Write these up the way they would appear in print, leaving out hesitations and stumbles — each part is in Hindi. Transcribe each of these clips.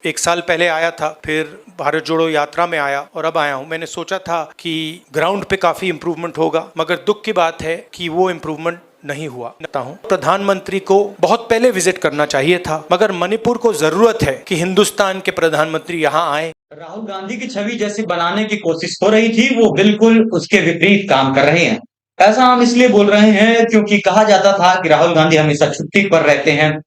एक साल पहले आया था, फिर भारत जोड़ो यात्रा में आया और अब आया हूँ। मैंने सोचा था कि ग्राउंड पे काफी इम्प्रूवमेंट होगा, मगर दुख की बात है कि वो इम्प्रूवमेंट नहीं हुआ। प्रधानमंत्री को बहुत पहले विजिट करना चाहिए था, मगर मणिपुर को जरूरत है कि हिंदुस्तान के प्रधानमंत्री यहाँ आए। राहुल गांधी की छवि जैसी बनाने की कोशिश हो रही थी, वो बिल्कुल उसके विपरीत काम कर रहे हैं। ऐसा हम इसलिए बोल रहे हैं क्योंकि कहा जाता था कि राहुल गांधी हमेशा छुट्टी पर रहते हैं,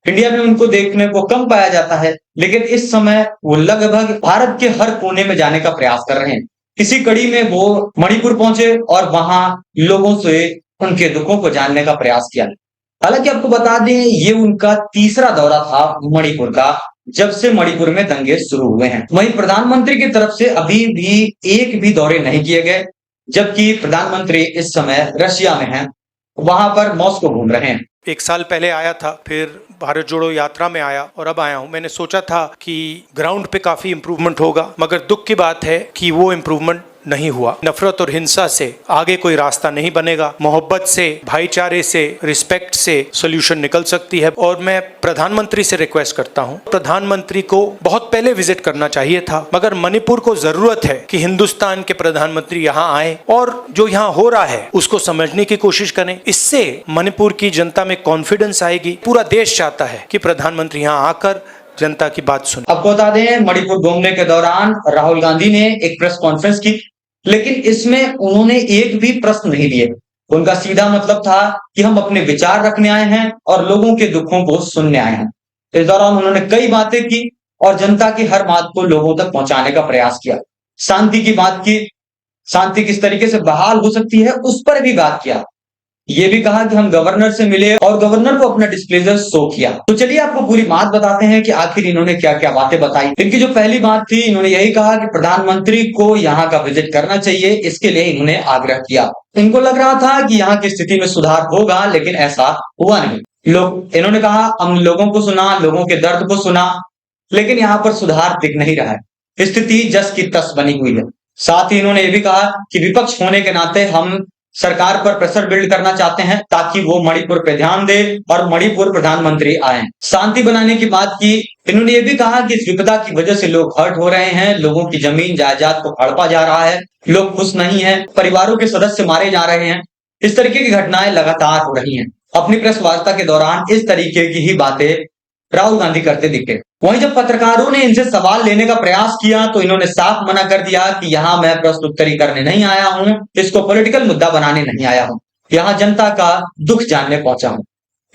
इंडिया में उनको देखने को कम पाया जाता है, लेकिन इस समय वो लगभग भारत के हर कोने में जाने का प्रयास कर रहे हैं। इसी कड़ी में वो मणिपुर पहुंचे और वहां लोगों से उनके दुखों को जानने का प्रयास किया। हालांकि आपको बता दें, ये उनका तीसरा दौरा था मणिपुर का, जब से मणिपुर में दंगे शुरू हुए हैं। वहीं प्रधानमंत्री की तरफ से अभी भी एक भी दौरे नहीं किए गए, जबकि प्रधानमंत्री इस समय रशिया में हैं, वहां पर मॉस्को घूम रहे हैं। एक साल पहले आया था, फिर भारत जोड़ो यात्रा में आया और अब आया हूँ। मैंने सोचा था कि ग्राउंड पे काफी इम्प्रूवमेंट होगा, मगर दुख की बात है कि वो इम्प्रूवमेंट नहीं हुआ। नफरत और हिंसा से आगे कोई रास्ता नहीं बनेगा। मोहब्बत से, भाईचारे से, रिस्पेक्ट से सॉल्यूशन निकल सकती है। और मैं प्रधानमंत्री से रिक्वेस्ट करता हूं, प्रधानमंत्री को बहुत पहले विजिट करना चाहिए था, मगर मणिपुर को जरूरत है कि हिंदुस्तान के प्रधानमंत्री यहाँ आए और जो यहाँ हो रहा है उसको समझने की कोशिश करें। इससे मणिपुर की जनता में कॉन्फिडेंस आएगी। पूरा देश चाहता है कि प्रधानमंत्री यहाँ आकर जनता की बात सुने। आपको बता दें, मणिपुर घूमने के दौरान राहुल गांधी ने एक प्रेस कॉन्फ्रेंस की, लेकिन इसमें उन्होंने एक भी प्रश्न नहीं लिए। उनका सीधा मतलब था कि हम अपने विचार रखने आए हैं और लोगों के दुखों को सुनने आए हैं। इस दौरान उन्होंने कई बातें की और जनता की हर बात को लोगों तक पहुंचाने का प्रयास किया। शांति की बात की, शांति किस तरीके से बहाल हो सकती है उस पर भी बात किया। ये भी कहा कि हम गवर्नर से मिले और गवर्नर को अपना डिस्प्लेजर शो किया। तो चलिए आपको पूरी बात बताते हैं कि आखिर इन्होंने क्या क्या बातें बताई। इनकी जो पहली बात थी, इन्होंने यही कहा कि प्रधानमंत्री को यहाँ का विजिट करना चाहिए, इसके लिए इन्होंने आग्रह किया। इनको लग रहा था कि यहाँ की स्थिति में सुधार होगा, लेकिन ऐसा हुआ नहीं। इन्होंने कहा हम लोगों को सुना, लोगों के दर्द को सुना, लेकिन यहाँ पर सुधार दिख नहीं रहा है। स्थिति जस की तस बनी हुई है। साथ ही इन्होंने ये भी कहा कि विपक्ष होने के नाते हम सरकार पर प्रेशर बिल्ड करना चाहते हैं ताकि वो मणिपुर पे ध्यान दे और मणिपुर प्रधानमंत्री आए। शांति बनाने की बात की। इन्होंने ये भी कहा कि इस विपदा की वजह से लोग हर्ट हो रहे हैं, लोगों की जमीन जायदाद को हड़पा जा रहा है, लोग खुश नहीं है, परिवारों के सदस्य मारे जा रहे हैं। इस तरीके की घटनाएं लगातार हो रही हैं। अपनी प्रेस वार्ता के दौरान इस तरीके की ही बातें राहुल गांधी करते दिखे। वहीं जब पत्रकारों ने इनसे सवाल लेने का प्रयास किया तो इन्होंने साफ मना कर दिया कि यहाँ मैं प्रश्नोत्तरी करने नहीं आया हूँ, इसको पॉलिटिकल मुद्दा बनाने नहीं आया हूँ, यहाँ जनता का दुख जानने पहुंचा हूँ।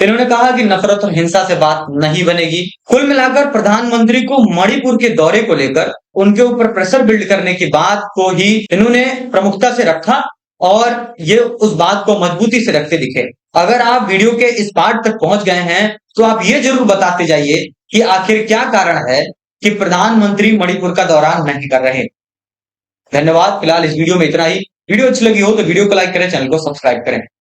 इन्होंने कहा कि नफरत और हिंसा से बात नहीं बनेगी। कुल मिलाकर प्रधानमंत्री को मणिपुर के दौरे को लेकर उनके ऊपर प्रेशर बिल्ड करने की बात को ही इन्होंने प्रमुखता से रखा और ये उस बात को मजबूती से रखते दिखे। अगर आप वीडियो के इस पार्ट तक पहुंच गए हैं तो आप ये जरूर बताते जाइए कि आखिर क्या कारण है कि प्रधानमंत्री मणिपुर का दौरा नहीं कर रहे। धन्यवाद। फिलहाल इस वीडियो में इतना ही। वीडियो अच्छी लगी हो तो वीडियो को लाइक करें, चैनल को सब्सक्राइब करें।